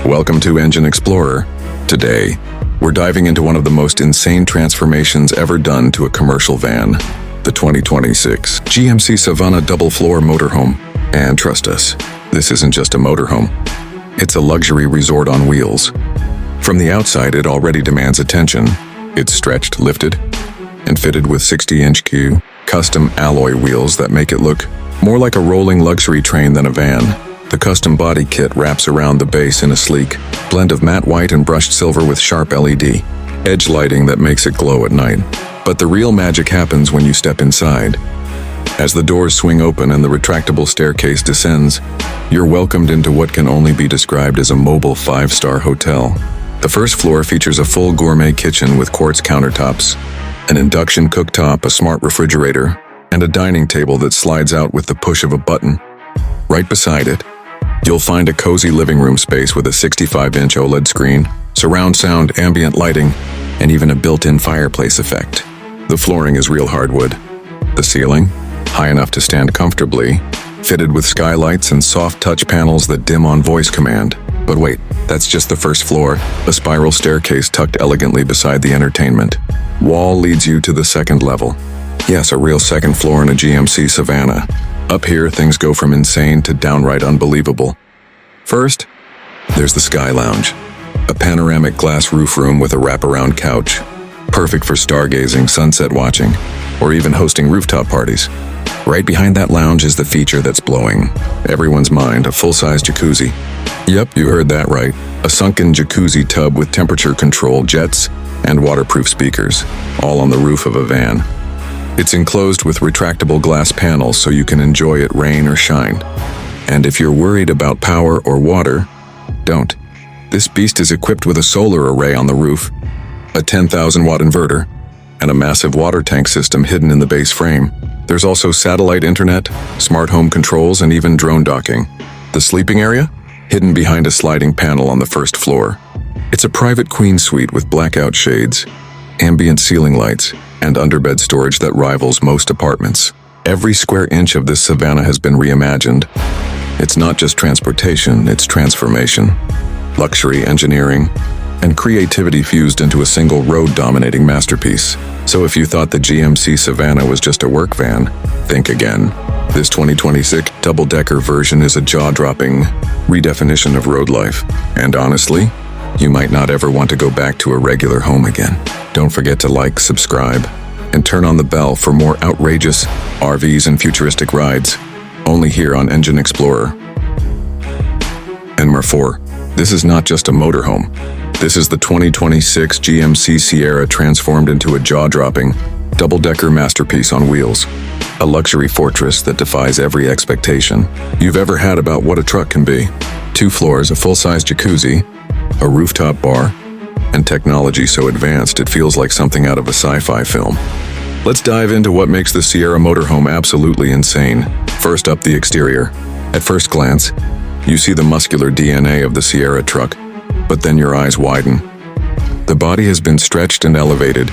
Welcome to Engine Explorer. Today, we're diving into one of the most insane transformations ever done to a commercial van, the 2026 GMC Savannah Double Floor Motorhome. And trust us, this isn't just a motorhome. It's a luxury resort on wheels. From the outside, it already demands attention. It's stretched, lifted, and fitted with 60-inch custom alloy wheels that make it look more like a rolling luxury train than a van. The custom body kit wraps around the base in a sleek blend of matte white and brushed silver with sharp LED edge lighting that makes it glow at night. But the real magic happens when you step inside. As the doors swing open and the retractable staircase descends, you're welcomed into what can only be described as a mobile 5-star hotel. The first floor features a full gourmet kitchen with quartz countertops, an induction cooktop, a smart refrigerator, and a dining table that slides out with the push of a button. Right beside it, you'll find a cozy living room space with a 65-inch OLED screen, surround sound, ambient lighting, and even a built-in fireplace effect. The flooring is real hardwood. The ceiling, high enough to stand comfortably, fitted with skylights and soft touch panels that dim on voice command. But wait, that's just the first floor. A spiral staircase tucked elegantly beside the entertainment wall leads you to the second level. Yes, a real second floor in a GMC Savannah. Up here, things go from insane to downright unbelievable. First, there's the Sky Lounge, a panoramic glass roof room with a wraparound couch, perfect for stargazing, sunset watching, or even hosting rooftop parties. Right behind that lounge is the feature that's blowing everyone's mind, a full-size jacuzzi. Yep, you heard that right. A sunken jacuzzi tub with temperature-controlled jets and waterproof speakers, all on the roof of a van. It's enclosed with retractable glass panels so you can enjoy it rain or shine. And if you're worried about power or water, don't. This beast is equipped with a solar array on the roof, a 10,000-watt inverter, and a massive water tank system hidden in the base frame. There's also satellite internet, smart home controls, and even drone docking. The sleeping area? Hidden behind a sliding panel on the first floor. It's a private queen suite with blackout shades, ambient ceiling lights, and underbed storage that rivals most apartments. Every square inch of this Savannah has been reimagined. It's not just transportation, it's transformation. Luxury, engineering, and creativity fused into a single road-dominating masterpiece. So if you thought the GMC Savannah was just a work van, think again. This 2026 double-decker version is a jaw-dropping redefinition of road life. And honestly, you might not ever want to go back to a regular home again. Don't forget to like, subscribe, and turn on the bell for more outrageous RVs and futuristic rides, only here on Engine Explorer. And number 4, this is not just a motorhome. This is the 2026 GMC Sierra transformed into a jaw-dropping, double-decker masterpiece on wheels. A luxury fortress that defies every expectation you've ever had about what a truck can be. 2 floors, a full-size jacuzzi, a rooftop bar, and technology so advanced it feels like something out of a sci-fi film. Let's dive into what makes the Sierra motorhome absolutely insane. First up, the exterior. At first glance, you see the muscular DNA of the Sierra truck, but then your eyes widen. The body has been stretched and elevated,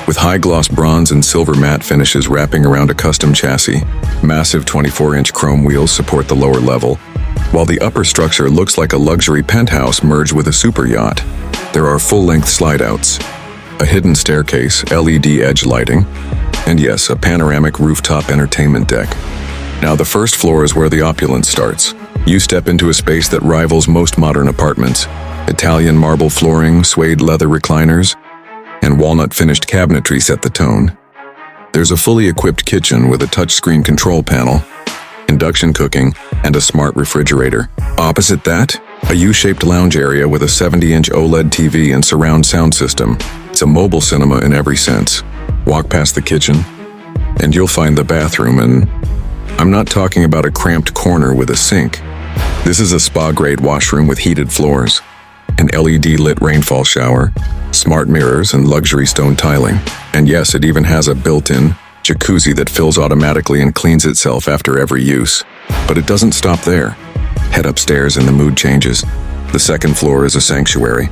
with high-gloss bronze and silver matte finishes wrapping around a custom chassis. Massive 24-inch chrome wheels support the lower level, while the upper structure looks like a luxury penthouse merged with a super yacht. There are full-length slide-outs, a hidden staircase, LED edge lighting, and yes, a panoramic rooftop entertainment deck. Now the first floor is where the opulence starts. You step into a space that rivals most modern apartments. Italian marble flooring, suede leather recliners, and walnut-finished cabinetry set the tone. There's a fully equipped kitchen with a touchscreen control panel, induction cooking, and a smart refrigerator. Opposite that, a U-shaped lounge area with a 70-inch OLED TV and surround sound system. It's a mobile cinema in every sense. Walk past the kitchen, and you'll find the bathroom, and I'm not talking about a cramped corner with a sink. This is a spa-grade washroom with heated floors, an LED-lit rainfall shower, smart mirrors, and luxury stone tiling. And yes, it even has a built-in jacuzzi that fills automatically and cleans itself after every use. But it doesn't stop there. Head upstairs and the mood changes. The second floor is a sanctuary.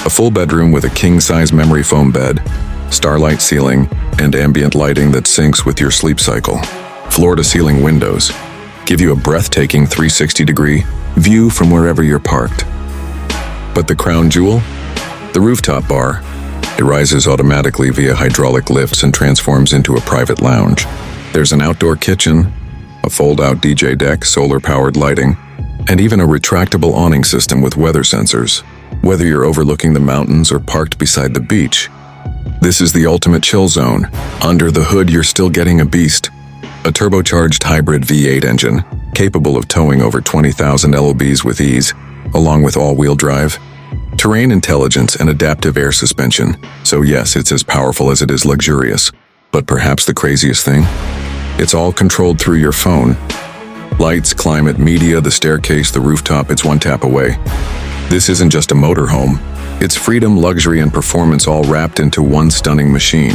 A full bedroom with a king-size memory foam bed, starlight ceiling, and ambient lighting that syncs with your sleep cycle. Floor-to-ceiling windows give you a breathtaking 360-degree view from wherever you're parked. But the crown jewel? The rooftop bar. It rises automatically via hydraulic lifts and transforms into a private lounge. There's an outdoor kitchen, a fold-out DJ deck, solar-powered lighting, and even a retractable awning system with weather sensors. Whether you're overlooking the mountains or parked beside the beach, this is the ultimate chill zone. Under the hood, you're still getting a beast. A turbocharged hybrid V8 engine, capable of towing over 20,000 lbs with ease, along with all-wheel drive, terrain intelligence, and adaptive air suspension. So yes, it's as powerful as it is luxurious. But perhaps the craziest thing? It's all controlled through your phone. Lights, climate, media, the staircase, the rooftop, it's one tap away. This isn't just a motorhome. It's freedom, luxury, and performance all wrapped into one stunning machine.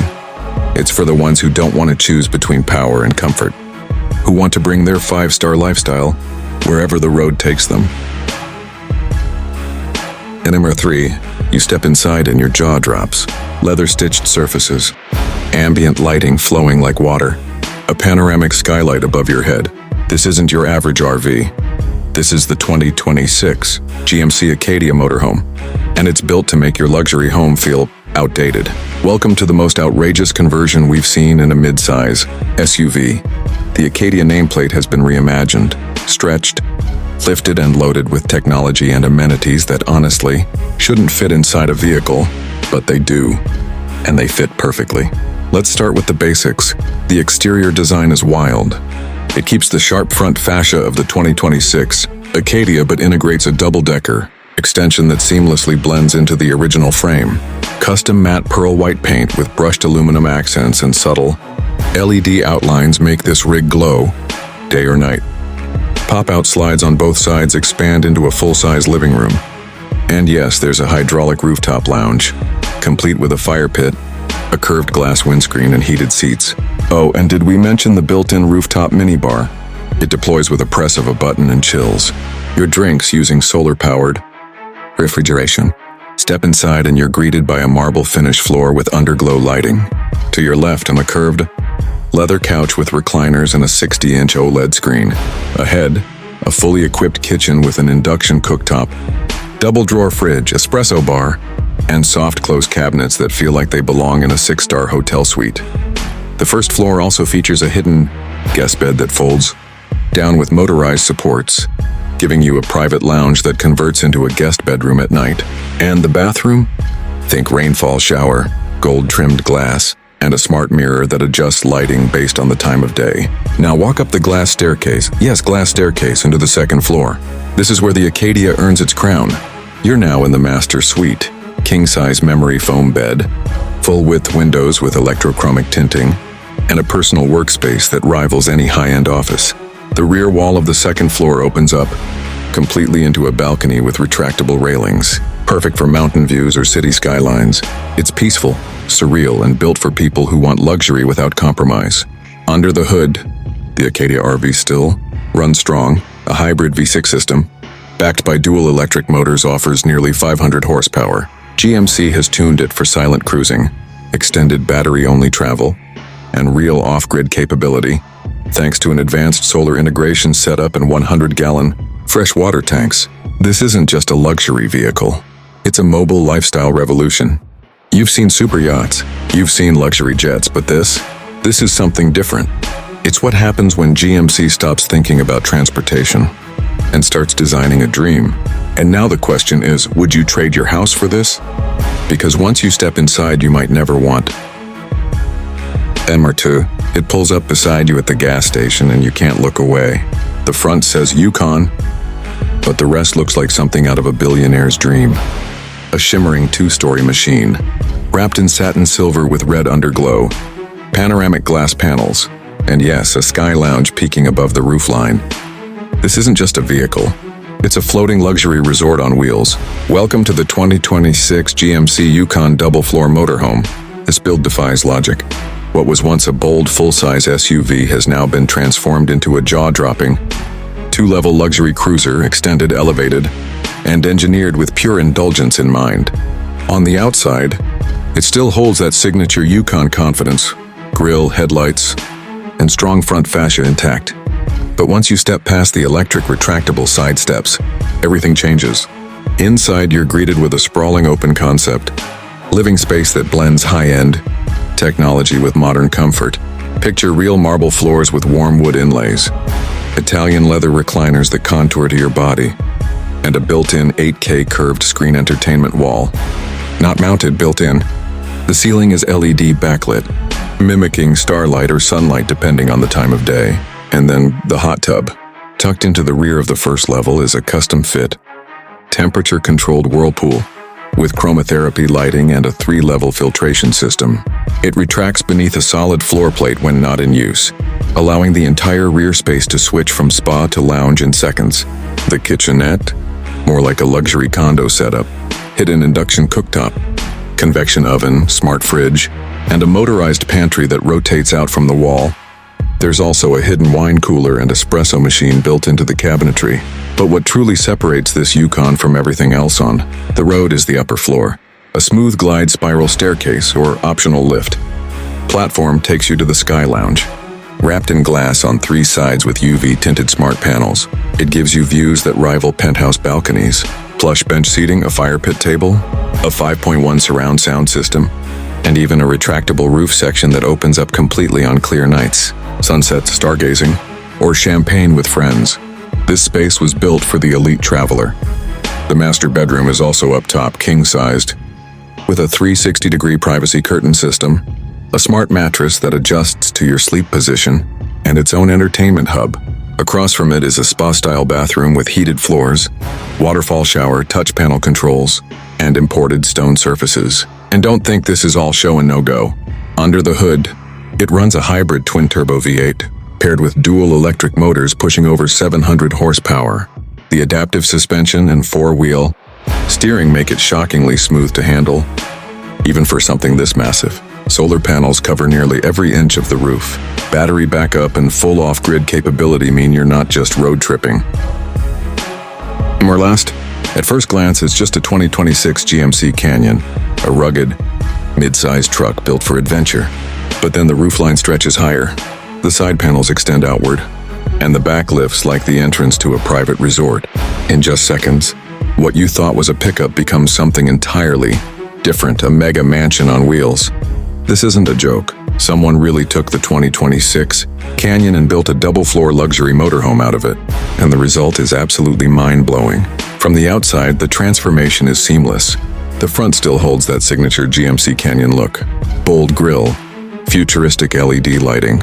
It's for the ones who don't want to choose between power and comfort, who want to bring their 5-star lifestyle wherever the road takes them. In number 3, you step inside and your jaw drops. Leather-stitched surfaces, ambient lighting flowing like water, a panoramic skylight above your head. This isn't your average RV. This is the 2026 GMC Acadia motorhome, and it's built to make your luxury home feel outdated. Welcome to the most outrageous conversion we've seen in a mid-size SUV. The Acadia nameplate has been reimagined, stretched, lifted, and loaded with technology and amenities that honestly shouldn't fit inside a vehicle, but they do, and they fit perfectly. Let's start with the basics. The exterior design is wild. It keeps the sharp front fascia of the 2026 Acadia but integrates a double-decker extension that seamlessly blends into the original frame. Custom matte pearl white paint with brushed aluminum accents and subtle LED outlines make this rig glow day or night. Pop-out slides on both sides expand into a full-size living room. And yes, there's a hydraulic rooftop lounge, complete with a fire pit, a curved glass windscreen, and heated seats. Oh, and did we mention the built-in rooftop minibar? It deploys with a press of a button and chills your drinks using solar-powered refrigeration. Step inside and you're greeted by a marble finish floor with underglow lighting. To your left, on a curved leather couch with recliners and a 60-inch OLED screen. Ahead, a fully equipped kitchen with an induction cooktop, double-drawer fridge, espresso bar, and soft-close cabinets that feel like they belong in a 6-star hotel suite. The first floor also features a hidden guest bed that folds down with motorized supports, giving you a private lounge that converts into a guest bedroom at night. And the bathroom? Think rainfall shower, gold-trimmed glass, and a smart mirror that adjusts lighting based on the time of day. Now walk up the glass staircase, into the second floor. This is where the Acadia earns its crown. You're now in the master suite. King-size memory foam bed, full-width windows with electrochromic tinting, and a personal workspace that rivals any high-end office. The rear wall of the second floor opens up completely into a balcony with retractable railings, perfect for mountain views or city skylines. It's peaceful, surreal, and built for people who want luxury without compromise. Under the hood, the Acadia RV still runs strong. A hybrid V6 system, backed by dual electric motors, offers nearly 500 horsepower. GMC has tuned it for silent cruising, extended battery-only travel, and real off-grid capability, thanks to an advanced solar integration setup and 100-gallon fresh water tanks. This isn't just a luxury vehicle. It's a mobile lifestyle revolution. You've seen super yachts, you've seen luxury jets, but this is something different. It's what happens when GMC stops thinking about transportation and starts designing a dream. And now the question is, would you trade your house for this? Because once you step inside, you might never want. M2, it pulls up beside you at the gas station and you can't look away. The front says Yukon, but the rest looks like something out of a billionaire's dream. A shimmering 2-story machine, wrapped in satin silver with red underglow, panoramic glass panels, and yes, a sky lounge peeking above the roofline. This isn't just a vehicle. It's a floating luxury resort on wheels. Welcome to the 2026 GMC Yukon Double Floor Motorhome. This build defies logic. What was once a bold, full-size SUV has now been transformed into a jaw-dropping, 2-level luxury cruiser, extended, elevated, and engineered with pure indulgence in mind. On the outside, it still holds that signature Yukon confidence, grille, headlights, and strong front fascia intact. But once you step past the electric retractable side steps, everything changes. Inside, you're greeted with a sprawling open concept, living space that blends high-end technology with modern comfort. Picture real marble floors with warm wood inlays, Italian leather recliners that contour to your body, and a built-in 8K curved screen entertainment wall. Not mounted, built in. The ceiling is LED backlit, mimicking starlight or sunlight depending on the time of day. And then the hot tub. Tucked into the rear of the first level is a custom-fit, temperature-controlled whirlpool with chromotherapy lighting and a 3-level filtration system. It retracts beneath a solid floor plate when not in use, allowing the entire rear space to switch from spa to lounge in seconds. The kitchenette, more like a luxury condo setup, hidden induction cooktop, convection oven, smart fridge, and a motorized pantry that rotates out from the wall. There's also a hidden wine cooler and espresso machine built into the cabinetry. But what truly separates this Yukon from everything else on the road is the upper floor. A smooth glide spiral staircase or optional lift. Platform takes you to the Sky Lounge. Wrapped in glass on 3 sides with UV-tinted smart panels, it gives you views that rival penthouse balconies. Plush bench seating, a fire pit table, a 5.1 surround sound system, and even a retractable roof section that opens up completely on clear nights, sunsets, stargazing, or champagne with friends. This space was built for the elite traveler. The master bedroom is also up top, king-sized, with a 360-degree privacy curtain system, a smart mattress that adjusts to your sleep position, and its own entertainment hub. Across from it is a spa-style bathroom with heated floors, waterfall shower, touch panel controls, and imported stone surfaces. And don't think this is all show and no-go. Under the hood, it runs a hybrid twin-turbo V8, paired with dual electric motors pushing over 700 horsepower. The adaptive suspension and 4-wheel steering make it shockingly smooth to handle, even for something this massive. Solar panels cover nearly every inch of the roof. Battery backup and full off-grid capability mean you're not just road tripping. Or last, at first glance, it's just a 2026 GMC Canyon, a rugged, mid-sized truck built for adventure. But then the roofline stretches higher, the side panels extend outward, and the back lifts like the entrance to a private resort. In just seconds, what you thought was a pickup becomes something entirely different, a mega mansion on wheels. This isn't a joke. Someone really took the 2026 Canyon and built a double-floor luxury motorhome out of it, and the result is absolutely mind-blowing. From the outside, the transformation is seamless. The front still holds that signature GMC Canyon look. Bold grille, futuristic LED lighting,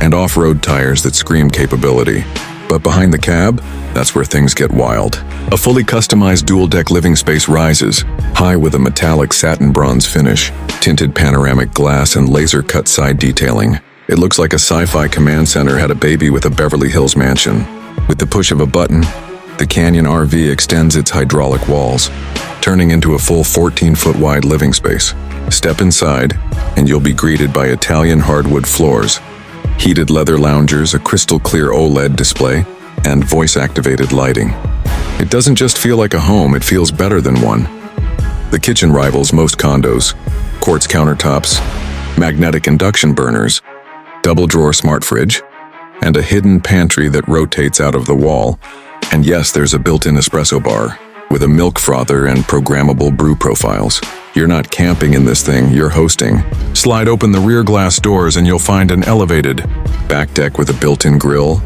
and off-road tires that scream capability. But behind the cab, that's where things get wild. A fully customized dual-deck living space rises, high with a metallic satin bronze finish, tinted panoramic glass, and laser-cut side detailing. It looks like a sci-fi command center had a baby with a Beverly Hills mansion. With the push of a button, the Canyon RV extends its hydraulic walls, turning into a full 14-foot wide living space. Step inside, and you'll be greeted by Italian hardwood floors, heated leather loungers, a crystal-clear OLED display, and voice-activated lighting. It doesn't just feel like a home, it feels better than one. The kitchen rivals most condos: quartz countertops, magnetic induction burners, double-drawer smart fridge, and a hidden pantry that rotates out of the wall. And yes, there's a built-in espresso bar with a milk frother and programmable brew profiles. You're not camping in this thing, you're hosting. Slide open the rear glass doors and you'll find an elevated back deck with a built-in grill,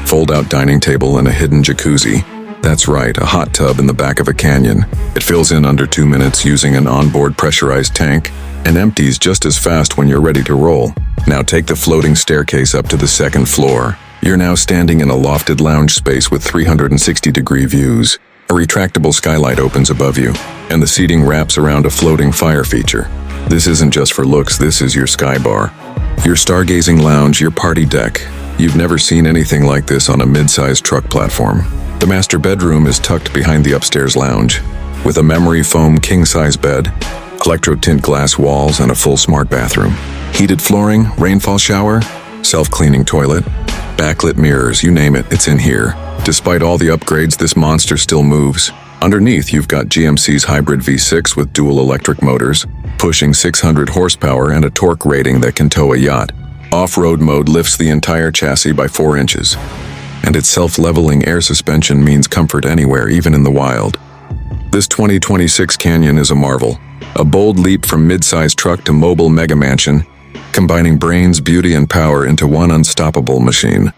fold-out dining table, and a hidden jacuzzi. That's right, a hot tub in the back of a Canyon. It fills in under 2 minutes using an onboard pressurized tank and empties just as fast when you're ready to roll. Now take the floating staircase up to the second floor. You're now standing in a lofted lounge space with 360-degree views. A retractable skylight opens above you, and the seating wraps around a floating fire feature. This isn't just for looks, this is your sky bar, your stargazing lounge, your party deck. You've never seen anything like this on a mid-sized truck platform. The master bedroom is tucked behind the upstairs lounge, with a memory foam king-size bed, electro-tint glass walls, and a full smart bathroom. Heated flooring, rainfall shower, self-cleaning toilet, backlit mirrors, you name it, it's in here. Despite all the upgrades, this monster still moves. Underneath, you've got GMC's hybrid V6 with dual electric motors, pushing 600 horsepower and a torque rating that can tow a yacht. Off-road mode lifts the entire chassis by 4 inches, and its self-leveling air suspension means comfort anywhere, even in the wild. This 2026 Canyon is a marvel, a bold leap from mid-sized truck to mobile mega mansion, combining brains, beauty, and power into one unstoppable machine.